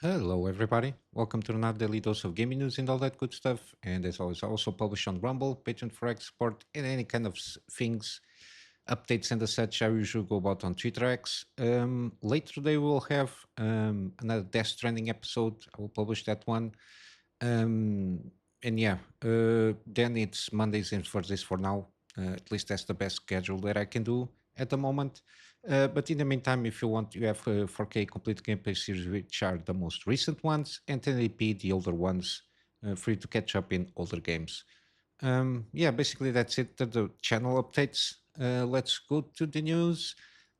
Hello, everybody. Welcome to another daily dose of gaming news and all that good stuff. And as always, I also publish on Rumble, Patreon for export, and any kind of things, updates, and as such. I usually go about on Twitter X. Later today, we'll have another Death Stranding episode. I will publish that one. Um, and yeah, then it's Mondays and Thursdays for now. At least that's the best schedule that I can do at the moment. But in the meantime, if you want, you have 4K complete gameplay series, which are the most recent ones, and 1080p, the older ones, for you to catch up in older games. Yeah, basically that's it. The channel updates. Let's go to the news.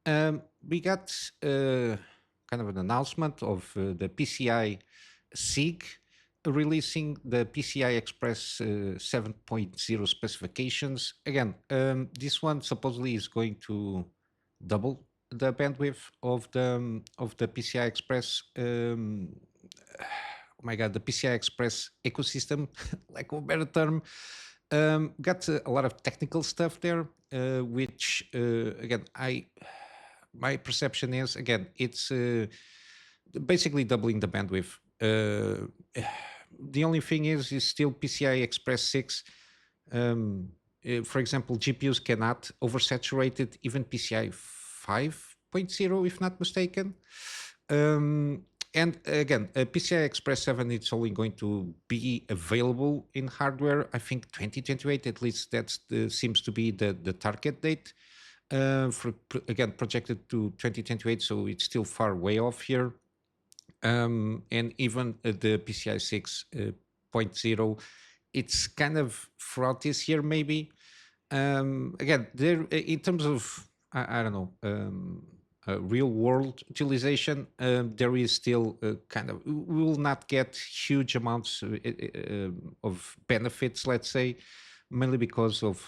We got kind of an announcement of the PCI SIG releasing the PCI Express 7.0 specifications. Again, this one supposedly is going to double the bandwidth of the PCI Express. Oh my god, the PCI Express ecosystem, like a better term. Got a lot of technical stuff there, which again, I my perception is again, it's basically doubling the bandwidth. The only thing is still PCI Express 6. Um, for example, GPUs cannot oversaturate it, even PCI 5.0, if not mistaken. Um, and again, PCI Express 7 it's only going to be available in hardware, I think 2028, at least that's seems to be the target date. Again, projected to 2028, so it's still far way off here. And even the PCI 6.0, it's kind of throughout this year, maybe. Again, there in terms of I don't know real world utilization, there is still kind of we will not get huge amounts of benefits, let's say, mainly because of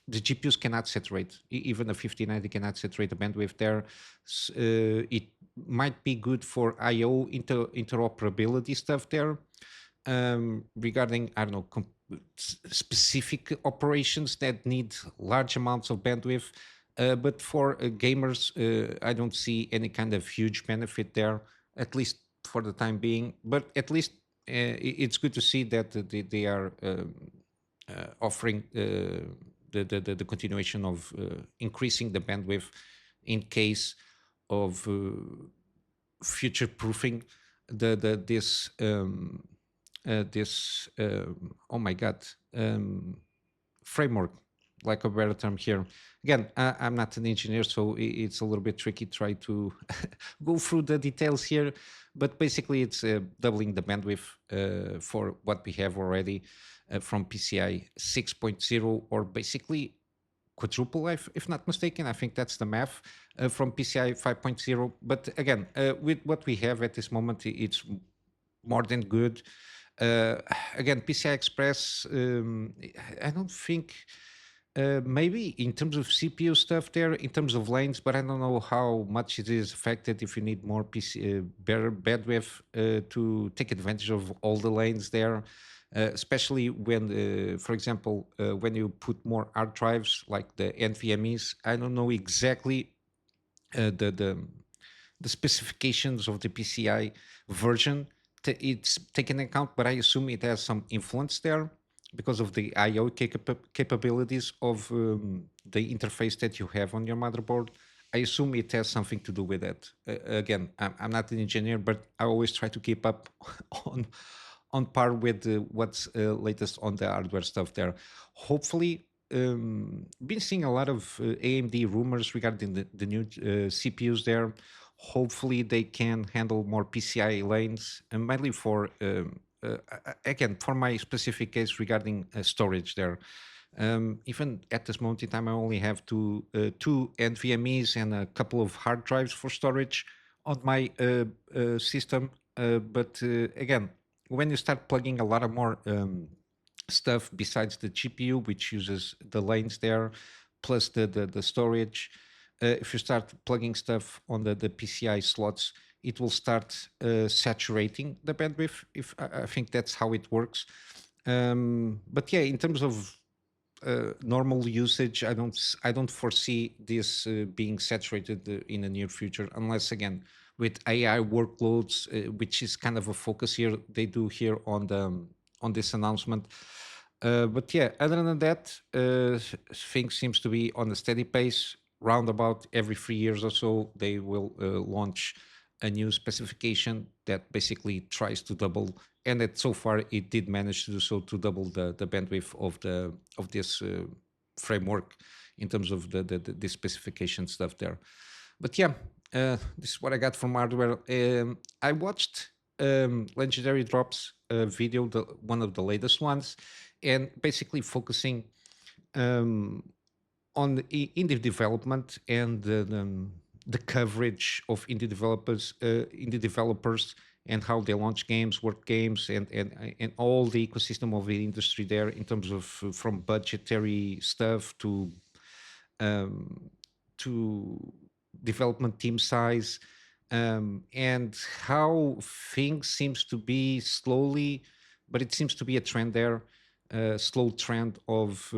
the GPUs cannot saturate. Even a 5090 cannot saturate the bandwidth there. It might be good for I/O interoperability stuff there. Regarding I don't know specific operations that need large amounts of bandwidth. But for gamers, I don't see any kind of huge benefit there, at least for the time being. But at least it's good to see that they are offering the continuation of increasing the bandwidth in case of future proofing the this oh my god framework, like a better term here. Again, I'm not an engineer, so it's a little bit tricky try to go through the details here, but basically it's doubling the bandwidth for what we have already from PCI 6.0, or basically quadruple, if not mistaken. I think that's the math from PCI 5.0. But again, with what we have at this moment, it's more than good. Uh, Again, PCI Express, I don't think. Maybe in terms of CPU stuff there, in terms of lanes, but I don't know how much it is affected if you need more better bandwidth to take advantage of all the lanes there. Especially when, for example, when you put more hard drives like the NVMe's. I don't know exactly uh, the the the specifications of the PCI version. It's taken account, but I assume it has some influence there because of the I/O capabilities of the interface that you have on your motherboard. I assume it has something to do with that. Again, I'm not an engineer, but I always try to keep up on on par with what's latest on the hardware stuff there. Hopefully, been seeing a lot of AMD rumors regarding the new CPUs there. Hopefully, they can handle more PCI lanes, and mainly for again for my specific case regarding storage there. Even at this moment in time, I only have two NVMe's and a couple of hard drives for storage on my system. But again, when you start plugging a lot of more stuff besides the GPU, which uses the lanes there, plus the storage, if you start plugging stuff on the PCI slots, it will start saturating the bandwidth. If I think that's how it works. But yeah, in terms of normal usage, I don't foresee this being saturated in the near future, unless again with AI workloads, which is kind of a focus here they do here on this announcement. But yeah, other than that, things seems to be on a steady pace. Round about every 3 years or so, they will launch a new specification that basically tries to double, and that so far it did manage to do so, to double the bandwidth of this framework in terms of the specification stuff there. But yeah, this is what I got from hardware. I watched Legendary Drops video, one of the latest ones, and basically focusing um, on the indie development and the coverage of indie developers, and how they launch games, work games, and all the ecosystem of the industry there in terms of from budgetary stuff um, to development team size, and how things seems to be slowly, but it seems to be a trend there, slow trend of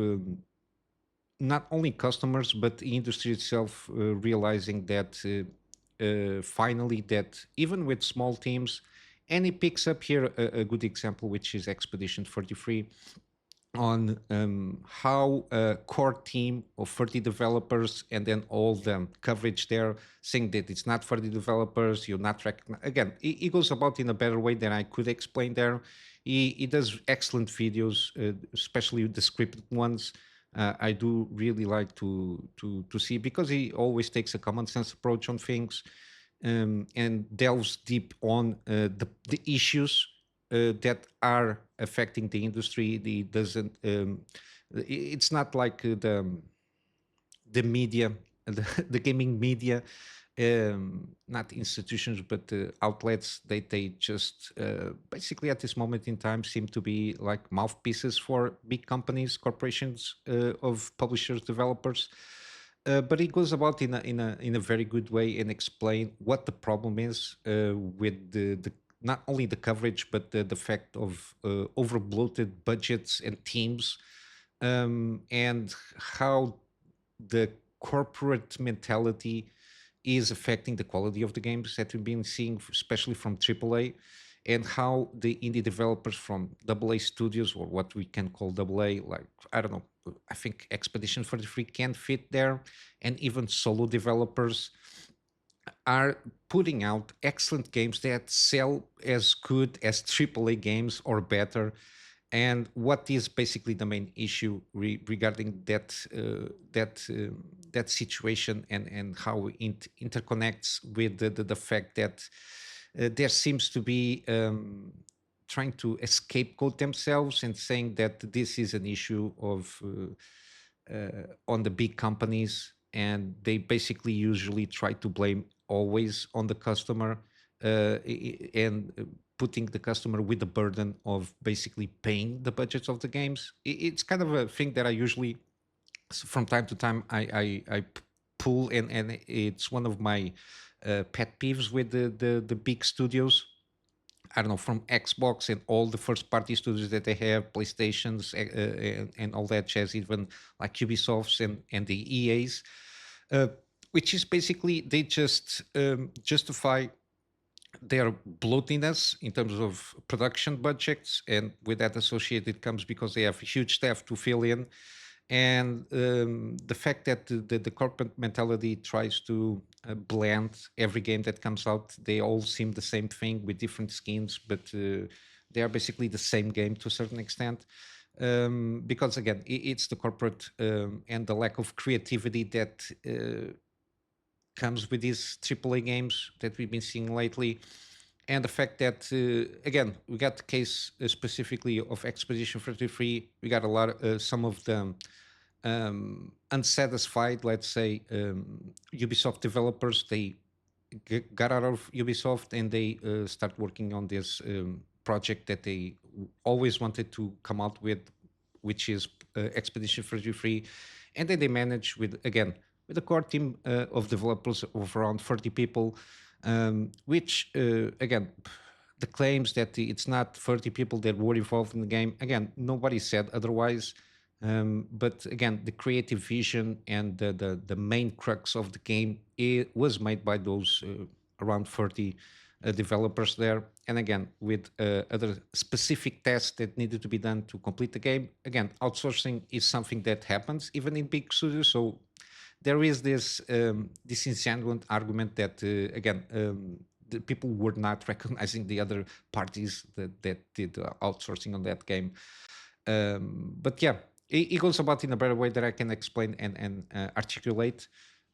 not only customers but the industry itself realizing that finally that even with small teams, and it picks up here a good example, which is Expedition 33, on how a core team of 30 developers and then all the coverage there saying that it's not for the developers, you're not again, he goes about in a better way than I could explain there. He does excellent videos, especially the scripted ones. I do really like to see, because he always takes a common sense approach on things, and delves deep on the issues that are affecting the industry. The doesn't it's not like the media, the gaming media, not institutions, but outlets. They just basically at this moment in time seem to be like mouthpieces for big companies, corporations, of publishers, developers. But it goes about in a very good way and explain what the problem is with the not only the coverage but the fact of over bloated budgets and teams, and how the corporate mentality is affecting the quality of the games that we've been seeing, especially from AAA, and how the indie developers from AA studios, or what we can call AA, like, I don't know, I think Expedition 43 can fit there, and even solo developers are putting out excellent games that sell as good as AAA games or better. And what is basically the main issue regarding that situation, and how it interconnects with the fact that there seems to be trying to scapegoat themselves and saying that this is an issue of on the big companies, and they basically usually try to blame always on the customer, and putting the customer with the burden of basically paying the budgets of the games. It's kind of a thing that I usually, from time to time, pull, and it's one of my pet peeves with the big studios. I don't know, from Xbox and all the first party studios that they have, PlayStations, and all that jazz, even like Ubisofts and the EAs, uh, which is basically they just justify their bloatiness in terms of production budgets, and with that associated comes because they have huge staff to fill in, and the fact that the corporate mentality tries to blend every game that comes out. They all seem the same thing with different skins, but they are basically the same game to a certain extent, because again, it's the corporate and the lack of creativity that comes with these AAA games that we've been seeing lately. And the fact that, again, we got the case specifically of Expedition 33. We got a lot of some of the unsatisfied, let's say, Ubisoft developers. They got out of Ubisoft and they start working on this project that they always wanted to come out with, which is Expedition 33. And then they manage with, again, with a core team of developers of around 30 people, which, again, the claims that it's not 30 people that were involved in the game, again, nobody said otherwise. But again, the creative vision and the main crux of the game, it was made by those around 30 developers there. And again, with other specific tasks that needed to be done to complete the game. Again, outsourcing is something that happens even in big studios. So there is this disingenuous argument that again the people were not recognizing the other parties that did outsourcing on that game. But yeah, it goes about in a better way that I can explain and articulate.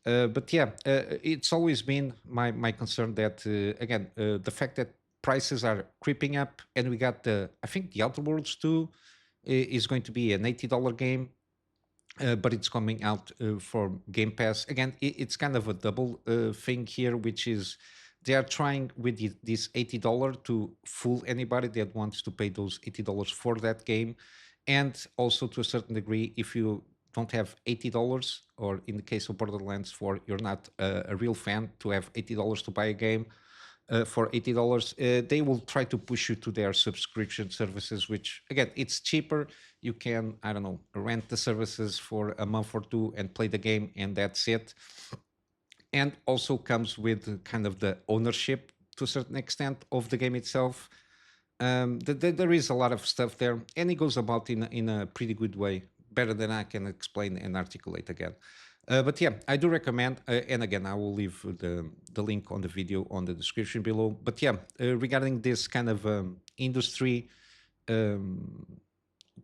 But yeah, it's always been my concern that again the fact that prices are creeping up, and we got the I think the Outer Worlds 2 is going to be an $80 game, but it's coming out for Game Pass. Again, it's kind of a double thing here, which is they are trying with this $80 to fool anybody that wants to pay those $80 for that game. And also, to a certain degree, if you don't have $80, or in the case of Borderlands 4, you're not a real fan to have $80 to buy a game, for $80, they will try to push you to their subscription services, which again, it's cheaper. You can, I don't know, rent the services for a month or two and play the game, and that's it. And also comes with kind of the ownership to a certain extent of the game itself. There is a lot of stuff there, and it goes about in a pretty good way, better than I can explain and articulate again. But yeah, I do recommend, and again, I will leave the link on the video on the description below. But yeah, regarding this kind of industry, um,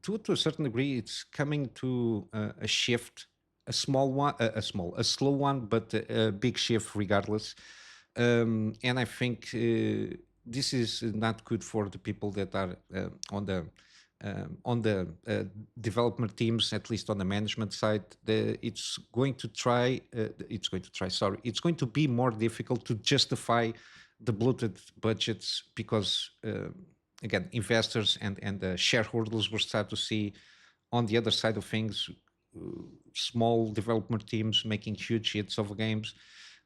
to a certain degree, it's coming to a shift, a small one, a slow one, but a big shift regardless. And I think this is not good for the people that are on the development teams, at least on the management side. It's going to try. It's going to try. Sorry, it's going to be more difficult to justify the bloated budgets because again, investors and the shareholders will start to see on the other side of things uh, small development teams making huge hits of games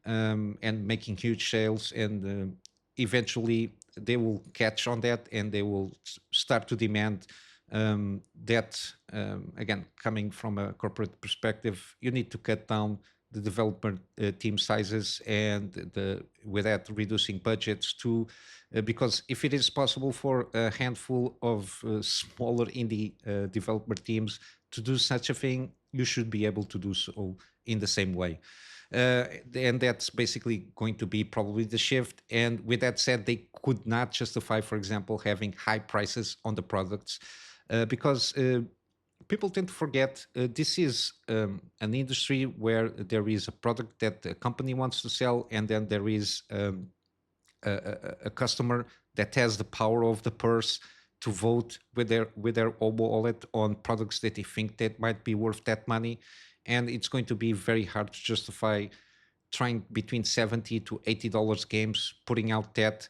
and making huge sales, and eventually they will catch on that and they will start to demand that again, coming from a corporate perspective, you need to cut down the development team sizes, and with that reducing budgets too, because if it is possible for a handful of smaller indie developer teams to do such a thing, you should be able to do so in the same way. And that's basically going to be probably the shift. And with that said, they could not justify, for example, having high prices on the products because people tend to forget this is an industry where there is a product that the company wants to sell, and then there is a customer that has the power of the purse to vote with their wallet on products that they think that might be worth that money, and it's going to be very hard to justify trying between 70 to $80 games putting out that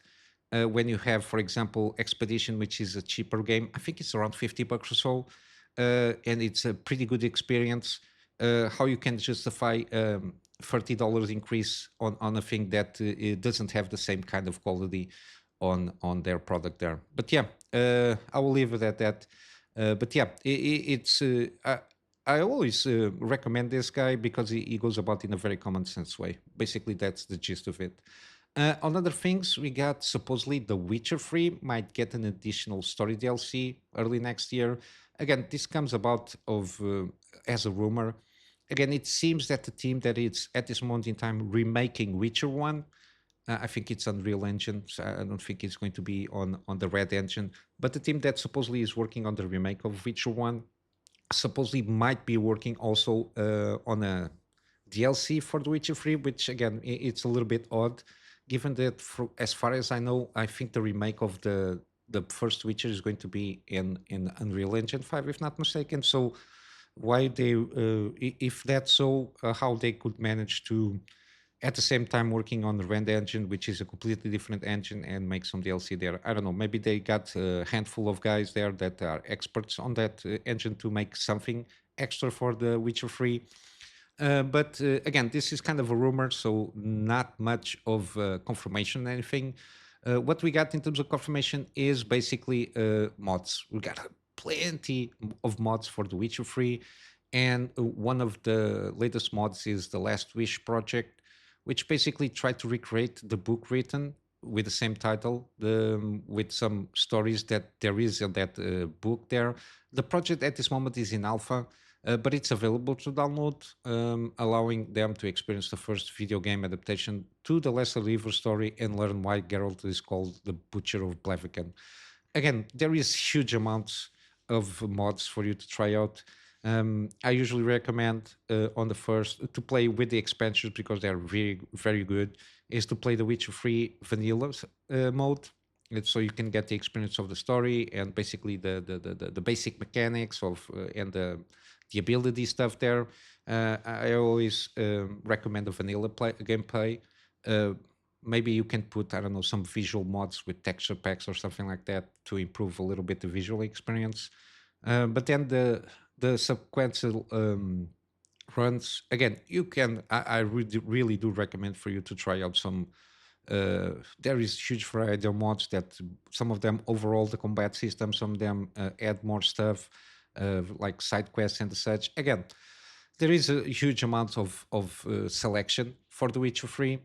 when you have, for example, Expedition, which is a cheaper game. I think it's around $50 or so, and it's a pretty good experience. How you can justify $30 increase on a thing that it doesn't have the same kind of quality on their product there? But yeah, I will leave it at that. But yeah, it's I always recommend this guy because he goes about in a very common sense way. Basically, that's the gist of it. On other things, we got supposedly The Witcher 3 might get an additional story DLC early next year. Again, this comes about of as a rumor. Again, it seems that the team that is at this moment in time remaking Witcher 1, I think it's Unreal Engine. So I don't think it's going to be on the Red Engine. But the team that supposedly is working on the remake of Witcher 1 supposedly might be working also on a DLC for The Witcher 3, which again, it's a little bit odd, given that as far as I know, I think the remake of the first Witcher is going to be in Unreal Engine 5, if not mistaken. So why they, if that's so, how they could manage to at the same time working on the Rend engine, which is a completely different engine, and make some DLC there. I don't know. Maybe they got a handful of guys there that are experts on that engine to make something extra for the Witcher 3. But again, this is kind of a rumor, so not much of confirmation or anything. What we got in terms of confirmation is basically mods. We got plenty of mods for The Witcher 3, and one of the latest mods is the Last Wish project, which basically tried to recreate the book written with the same title, with some stories that there is in that book there. The project at this moment is in alpha, but it's available to download, allowing them to experience the first video game adaptation to the Lesser River story and learn why Geralt is called the Butcher of Blaviken. Again, there is huge amounts of mods for you to try out. I usually recommend on the first to play with the expansions because they're very very good. Is to play the Witcher 3 vanilla mode, so you can get the experience of the story and basically the basic mechanics of and the ability stuff there. I always recommend the vanilla gameplay. Uh, Maybe you can put, I don't know, some visual mods with texture packs or something like that to improve a little bit the visual experience. But then the sequential runs again, you can. I really do recommend for you to try out some. There is huge variety of mods that some of them overall the combat system, some of them add more stuff like side quests and such. Again, there is a huge amount of selection for The Witcher 3,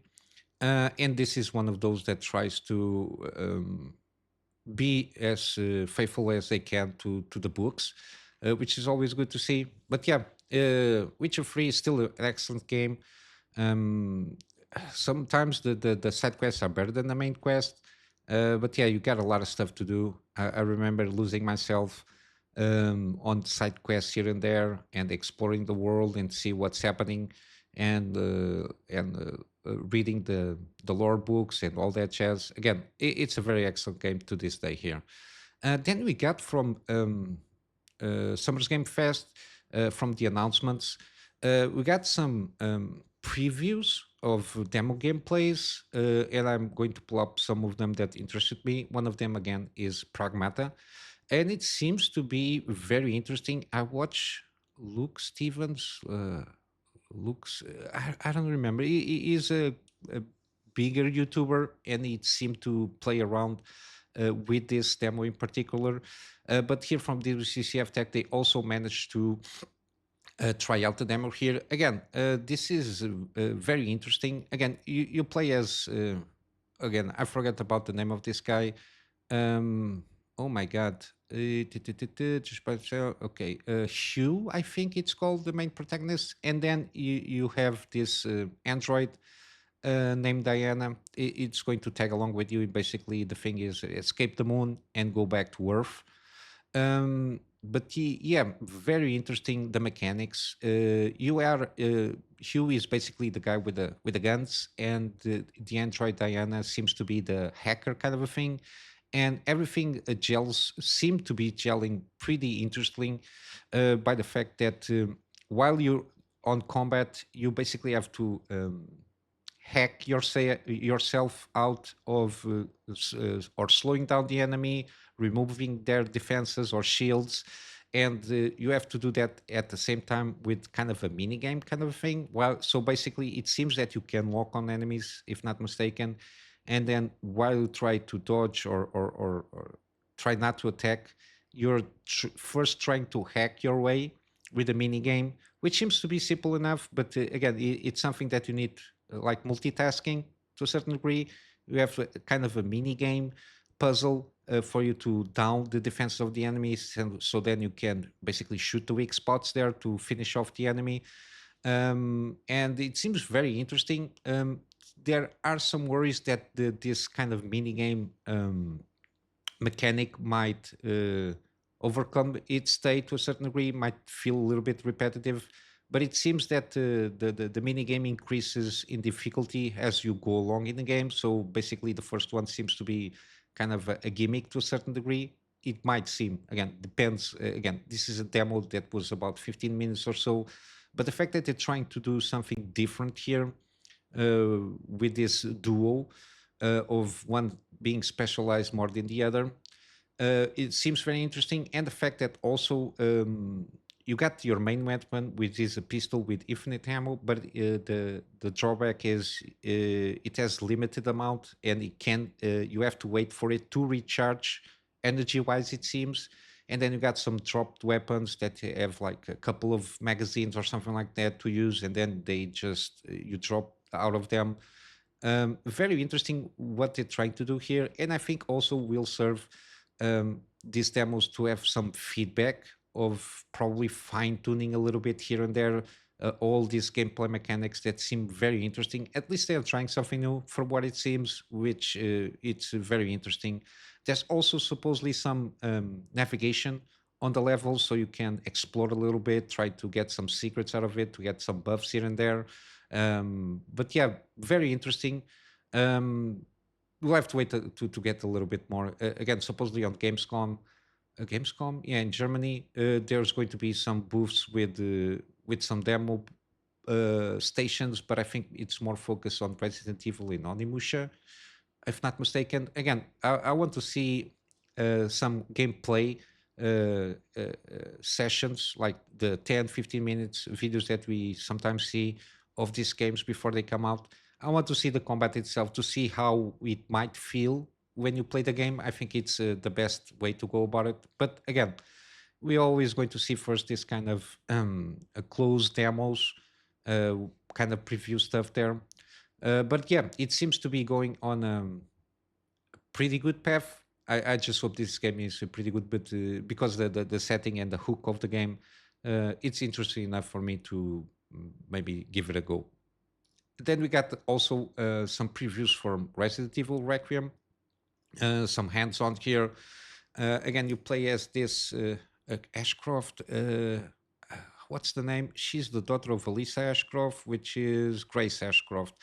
and this is one of those that tries to be as faithful as they can to the books, which is always good to see. But yeah, Witcher 3 is still an excellent game. Um, Sometimes the side quests are better than the main quest, but yeah, you got a lot of stuff to do. I remember losing myself on side quests here and there and exploring the world and see what's happening and reading the lore books and all that jazz. Again, it's a very excellent game to this day here. Then we got from Summer's Game Fest, from the announcements, we got some previews of demo gameplays, and I'm going to pull up some of them that interested me. One of them, again, is Pragmata, and it seems to be very interesting. I watch Luke Stevens. Looks, I don't remember. He is a bigger YouTuber, and it seemed to play around with this demo in particular. But here from DCCF Tech, they also managed to try out the demo here. Again, this is very interesting. Again, you play as, again, I forgot about the name of this guy. Oh my God. Okay, Hugh, I think it's called the main protagonist. And then you have this android named Diana. It's going to tag along with you. Basically, the thing is escape the moon and go back to Earth. But yeah, very interesting. The mechanics. You are Hugh is basically the guy with the guns, and the android Diana seems to be the hacker kind of a thing. And everything gels seem to be gelling pretty interesting by the fact that while you're on combat, you basically have to hack yourself out of or slowing down the enemy, removing their defenses or shields, and you have to do that at the same time with kind of a mini game kind of thing. Well, so basically, it seems that you can lock on enemies, if not mistaken, and then while you try to dodge or try not to attack, you're first trying to hack your way with a mini game, which seems to be simple enough. But again, it's something that you need, like multitasking to a certain degree. You have kind of a mini game puzzle for you to down the defense of the enemies, and so then you can basically shoot the weak spots there to finish off the enemy. And it seems very interesting. There are some worries that this kind of mini game mechanic might overcome its state to a certain degree, might feel a little bit repetitive. But it seems that the mini game increases in difficulty as you go along in the game. So basically, the first one seems to be kind of a gimmick to a certain degree. It might seem, again, depends. Again, this is a demo that was about 15 minutes or so. But the fact that they're trying to do something different here with this duo of one being specialized more than the other. It seems very interesting, and the fact that also you got your main weapon, which is a pistol with infinite ammo, but the drawback is it has limited amount, and it can you have to wait for it to recharge energy-wise, it seems. And then you got some dropped weapons that have like a couple of magazines or something like that to use, and then they just you drop out of them. Very interesting what they're trying to do here, and I think also will serve these demos to have some feedback of probably fine tuning a little bit here and there. All these gameplay mechanics that seem very interesting. At least they are trying something new, for what it seems, which it's very interesting. There's also supposedly some navigation on the level, so you can explore a little bit, try to get some secrets out of it, to get some buffs here and there. But yeah, very interesting. Um, we'll have to wait to get a little bit more. Again, supposedly on Gamescom, yeah, in Germany, there's going to be some booths with some demo stations, but I think it's more focused on Resident Evil in Onimusha, if not mistaken. Again, I want to see some gameplay sessions, like the 10, 15 minutes videos that we sometimes see of these games before they come out. I want to see the combat itself, to see how it might feel when you play the game. I think it's the best way to go about it. But again, we're always going to see first this kind of closed demos, uh, kind of preview stuff there. But yeah, it seems to be going on pretty good path. I just hope this game is pretty good, but because the setting and the hook of the game, it's interesting enough for me to maybe give it a go. Then we got also some previews for Resident Evil Requiem, some hands-on here. Again, you play as this Ashcroft. What's the name? She's the daughter of Alyssa Ashcroft, which is Grace Ashcroft.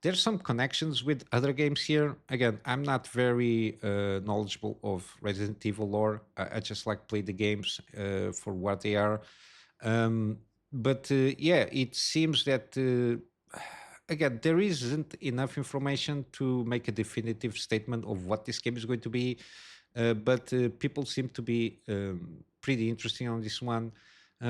There's some connections with other games here. Again, I'm not very knowledgeable of Resident Evil lore. I just like play the games for what they are. Um, but yeah, it seems that again, there isn't enough information to make a definitive statement of what this game is going to be. But people seem to be pretty interesting on this one.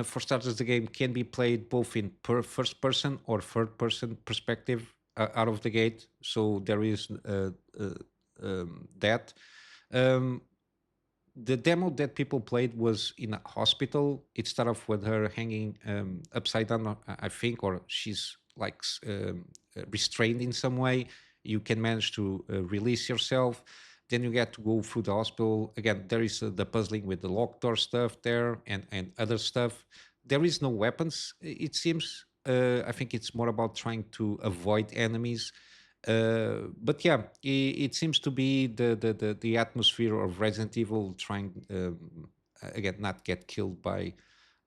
For starters, the game can be played both in first person or third person perspective out of the gate. So there is that. Um, the demo that people played was in a hospital. It started off with her hanging upside down, I think, or she's like restrained in some way. You can manage to release yourself. Then you get to go through the hospital. Again, there is the puzzling with the locked door stuff there, and other stuff. There is no weapons, it seems. I think it's more about trying to avoid enemies. But yeah, it seems to be the atmosphere of Resident Evil, trying again not get killed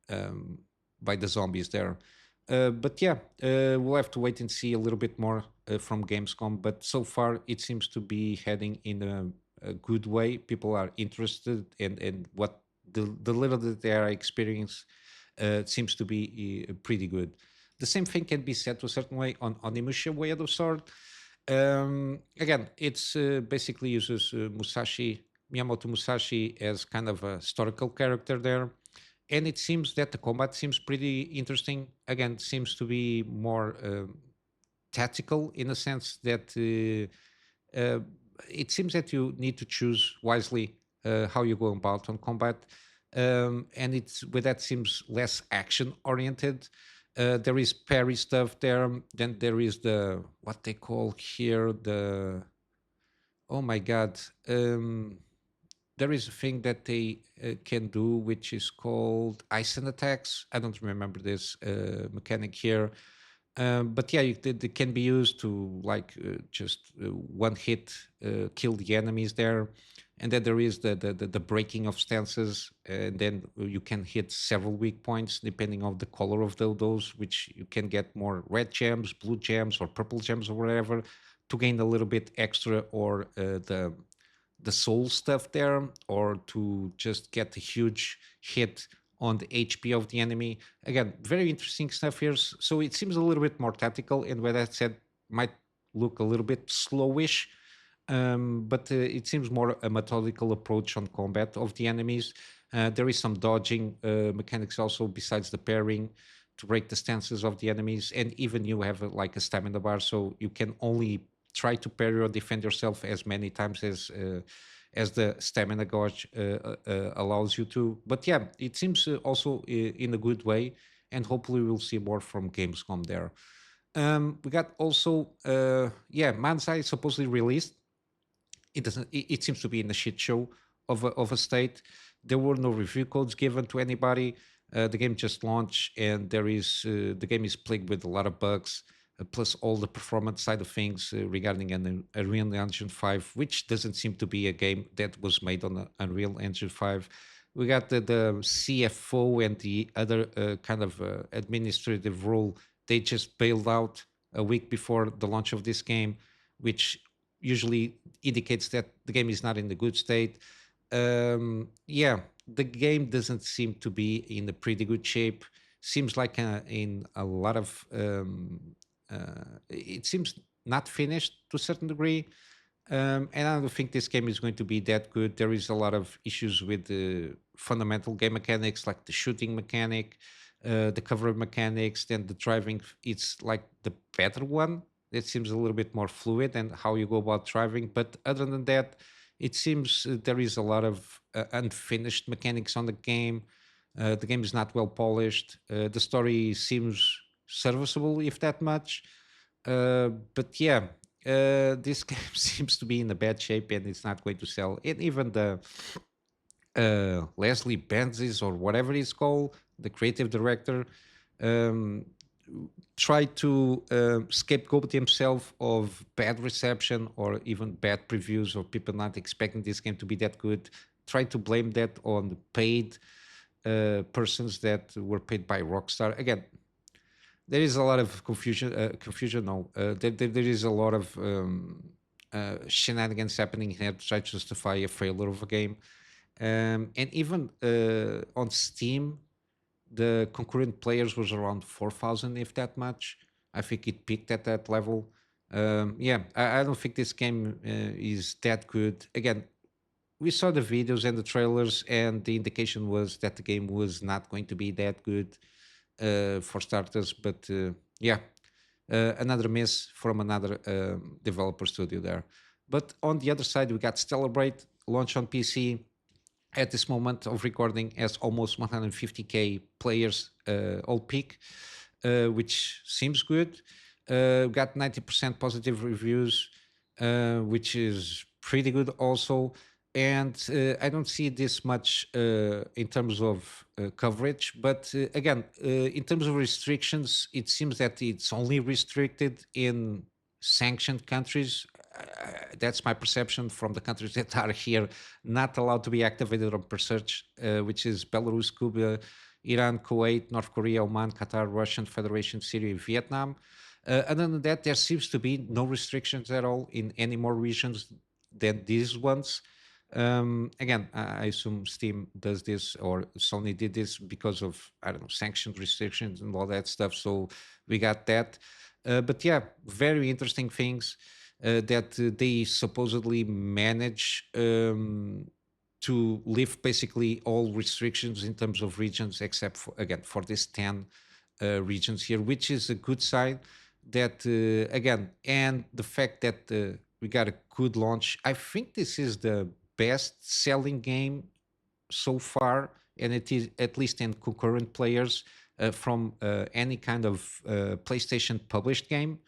um, by the zombies there. But yeah, we'll have to wait and see a little bit more from Gamescom. But so far, it seems to be heading in a good way. People are interested, and what the little that they are experiencing seems to be pretty good. The same thing can be said to a certain way on Onimusha Way of the Sword. Again, it's basically uses Miyamoto Musashi as kind of a historical character there, and it seems that the combat seems pretty interesting. Again, seems to be more tactical, in a sense that it seems that you need to choose wisely how you go about on combat, and it's with that seems less action oriented. There is parry stuff there. Then there is the what they call here the, oh my god. There is a thing that they can do which is called ice and attacks. I don't remember this mechanic here, but yeah, they can be used to like just one hit kill the enemies there. And then there is the breaking of stances, and then you can hit several weak points depending on the color of those, which you can get more red gems, blue gems, or purple gems, or whatever, to gain a little bit extra, or the soul stuff there, or to just get a huge hit on the HP of the enemy. Again, very interesting stuff here. So it seems a little bit more tactical, and with that said, might look a little bit slowish. But it seems more a methodical approach on combat of the enemies. There is some dodging mechanics also, besides the pairing, to break the stances of the enemies, and even you have like a stamina bar, so you can only try to parry or defend yourself as many times as the stamina gauge allows you to. But yeah, it seems also in a good way, and hopefully we'll see more from Gamescom there. We got also, yeah, MindsEye supposedly released. It seems to be in a shit show of a state. There were no review codes given to anybody. The game just launched, and the game is plagued with a lot of bugs, plus all the performance side of things regarding an Unreal Engine 5, which doesn't seem to be a game that was made on a Unreal Engine 5. We got the CFO and the other kind of administrative role. They just bailed out a week before the launch of this game, which usually indicates that the game is not in a good state. Yeah, the game doesn't seem to be in a pretty good shape. Seems like in a lot of it seems not finished to a certain degree. And I don't think this game is going to be that good. There is a lot of issues with the fundamental game mechanics, like the shooting mechanic, the cover mechanics, then the driving. It's like the better one. It seems a little bit more fluid and how you go about driving. But other than that, it seems there is a lot of unfinished mechanics on the game. The game is not well polished. The story seems serviceable, if that much. But yeah, this game seems to be in a bad shape and it's not going to sell. And even the Leslie Benzies or whatever it's called, the creative director, um, tried to scapegoat himself of bad reception or even bad previews or people not expecting this game to be that good. Tried to blame that on the paid persons that were paid by Rockstar. Again, there is a lot of confusion. Confusion, no. There is a lot of shenanigans happening here to try to justify a failure of a game. And even on Steam, the concurrent players was around 4,000, if that much. I think it peaked at that level. Yeah, I don't think this game is that good. Again, we saw the videos and the trailers, and the indication was that the game was not going to be that good for starters. But yeah, another miss from another developer studio there. But on the other side, we got Celebrate launch on PC at this moment of recording has almost 150k players all peak, which seems good. Got 90% positive reviews, which is pretty good also. And I don't see this much in terms of coverage, but again, in terms of restrictions, it seems that it's only restricted in sanctioned countries. That's my perception from the countries that are here, not allowed to be activated on per search, which is Belarus, Cuba, Iran, Kuwait, North Korea, Oman, Qatar, Russian Federation, Syria, Vietnam. Other than that, there seems to be no restrictions at all in any more regions than these ones. Again, I assume Steam does this or Sony did this because of, I don't know, sanctions, restrictions, and all that stuff. So we got that. But yeah, very interesting things that they supposedly manage to lift basically all restrictions in terms of regions, except for, again, for these 10 regions here, which is a good sign that, again, and the fact that we got a good launch. I think this is the best selling game so far, and it is at least in concurrent players from any kind of PlayStation published game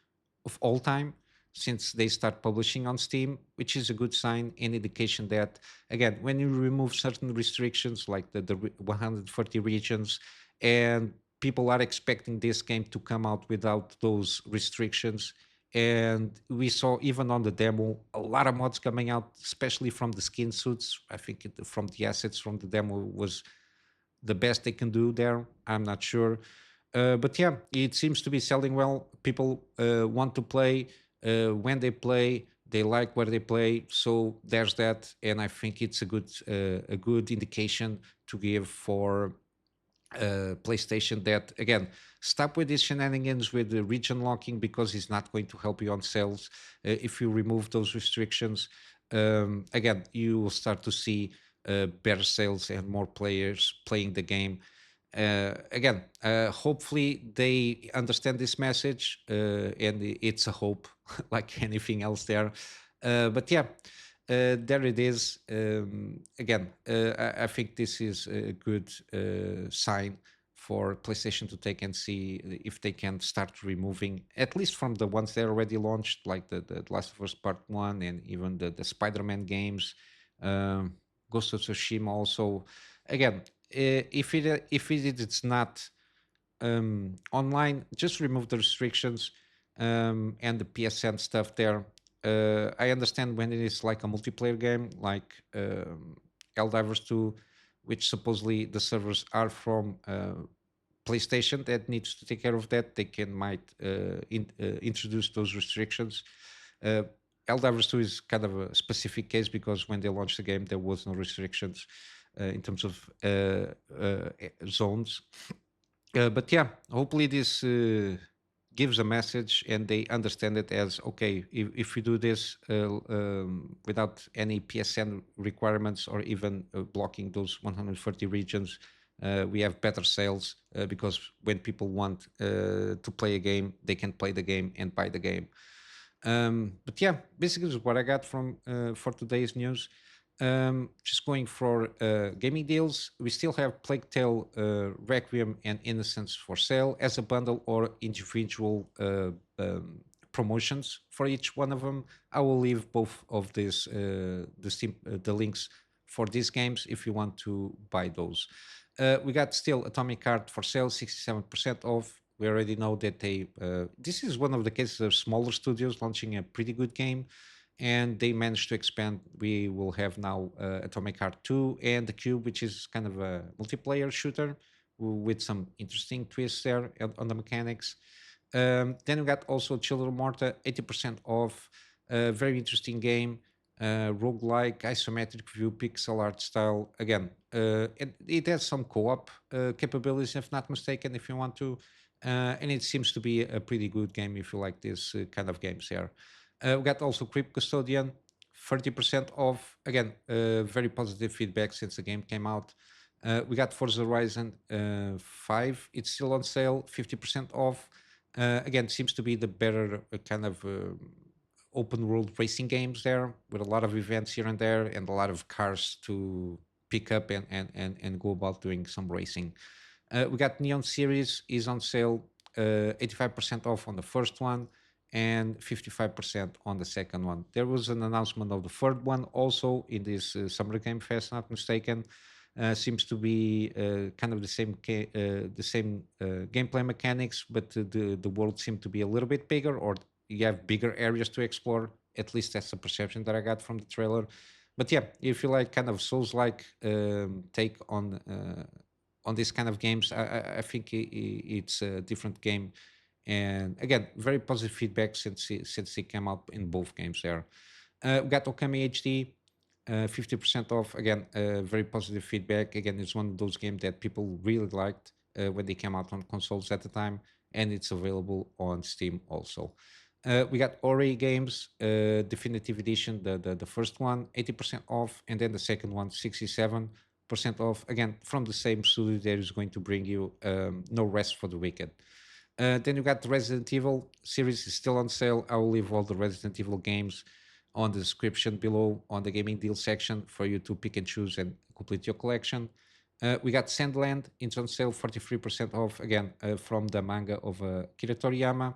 of all time since they start publishing on Steam, which is a good sign and indication that, again, when you remove certain restrictions like the 140 regions, and people are expecting this game to come out without those restrictions. And we saw even on the demo a lot of mods coming out, especially from the skin suits. I think from the assets from the demo was the best they can do there. I'm not sure. But yeah, it seems to be selling well. People want to play. When they play, they like where they play. So there's that, and I think it's a good indication to give for PlayStation that, again, stop with these shenanigans with the region locking because it's not going to help you on sales. If you remove those restrictions, again, you will start to see better sales and more players playing the game. Again, hopefully they understand this message, and it's a hope, like anything else there. But yeah, there it is. Again, I think this is a good sign for PlayStation to take and see if they can start removing, at least from the ones they already launched, like the Last of Us Part 1 and even the Spider-Man games, um, Ghost of Tsushima also. Again, if it's not online, just remove the restrictions and the PSN stuff there. I understand when it is like a multiplayer game, like Helldivers 2, which supposedly the servers are from PlayStation that needs to take care of that. They can might introduce those restrictions. Uh, Helldivers 2 is kind of a specific case because when they launched the game, there was no restrictions in terms of zones. But yeah, hopefully this gives a message and they understand it as okay. If we do this without any PSN requirements or even blocking those 130 regions, we have better sales because when people want to play a game, they can play the game and buy the game. But yeah, basically is what I got from for today's news. Just going for gaming deals, we still have Plague Tale, Requiem, and Innocence for sale as a bundle or individual promotions for each one of them. I will leave both of these the links for these games if you want to buy those. We got still Atomic Heart for sale, 67% off. We already know that they. This is one of the cases of smaller studios launching a pretty good game, and they managed to expand. We will have now Atomic Heart 2 and the Cube, which is kind of a multiplayer shooter with some interesting twists there on the mechanics. Then we got also Children of Morta, 80% off. Very interesting game. Roguelike, isometric view, pixel art style. Again, it has some co-op capabilities, if not mistaken, if you want to. And it seems to be a pretty good game if you like this kind of games here. We got also Crypt Custodian, 30% off. Again, very positive feedback since the game came out. We got Forza Horizon 5. It's still on sale, 50% off. Again, seems to be the better kind of open world racing games there with a lot of events here and there and a lot of cars to pick up and go about doing some racing. We got Neon Series is on sale, 85% off on the first one and 55% on the second one. There was an announcement of the third one also in this Summer Game Fest, not mistaken. Seems to be kind of the same gameplay mechanics, but the world seemed to be a little bit bigger, or you have bigger areas to explore. At least that's the perception that I got from the trailer. But yeah, if you like kind of Souls-like take on this kind of games, I think it's a different game. And again, very positive feedback since it came out in both games there. We got Okami HD, 50% off. Again, very positive feedback. Again, it's one of those games that people really liked when they came out on consoles at the time, and it's available on Steam also. We got Ori games, definitive edition, the first one, 80% off, and then the second one, 67% off. Again, from the same studio that is going to bring you No Rest for the Wicked. Then you got the Resident Evil series is still on sale. I will leave all the Resident Evil games on the description below on the gaming deal section for you to pick and choose and complete your collection. We got Sandland, it's on sale, 43% off, again, from the manga of Kira Toriyama.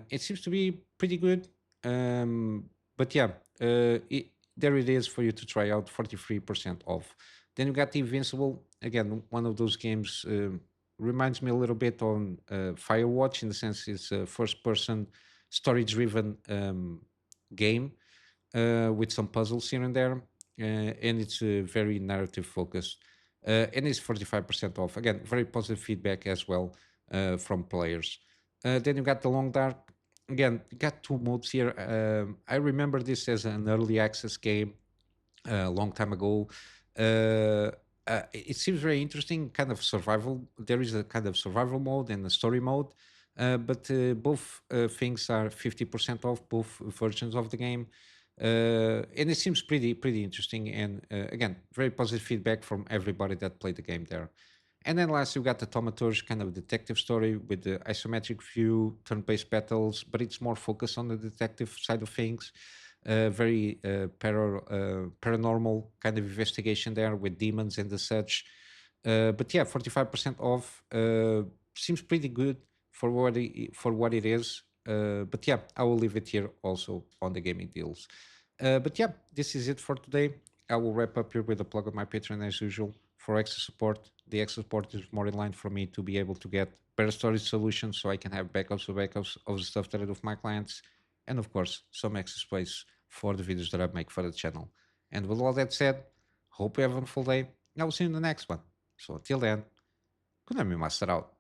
It seems to be pretty good. But yeah, there it is for you to try out, 43% off. Then you got the Invincible, again, one of those games reminds me a little bit on Firewatch in the sense it's a first person story driven game with some puzzles here and there. And it's very narrative focused. And it's 45% off. Again, very positive feedback as well from players. Then you got the Long Dark. Again, you got two modes here. I remember this as an early access game a long time ago. It seems very interesting, kind of survival. There is a kind of survival mode and a story mode, but both things are 50% off, both versions of the game. And it seems pretty interesting. And again, very positive feedback from everybody that played the game there. And then last, you got the Thaumaturge, kind of detective story with the isometric view, turn-based battles, but it's more focused on the detective side of things. Very paranormal kind of investigation there with demons and the such. But yeah, 45% off seems pretty good for what it is. But yeah, I will leave it here also on the gaming deals. But yeah, this is it for today. I will wrap up here with a plug of my Patreon as usual for extra support. The extra support is more in line for me to be able to get better storage solutions so I can have backups of the stuff that I do for my clients. And of course, some extra space for the videos that I make for the channel. And with all that said, hope you have a wonderful day. I will see you in the next one. So until then, Kunamy Master out.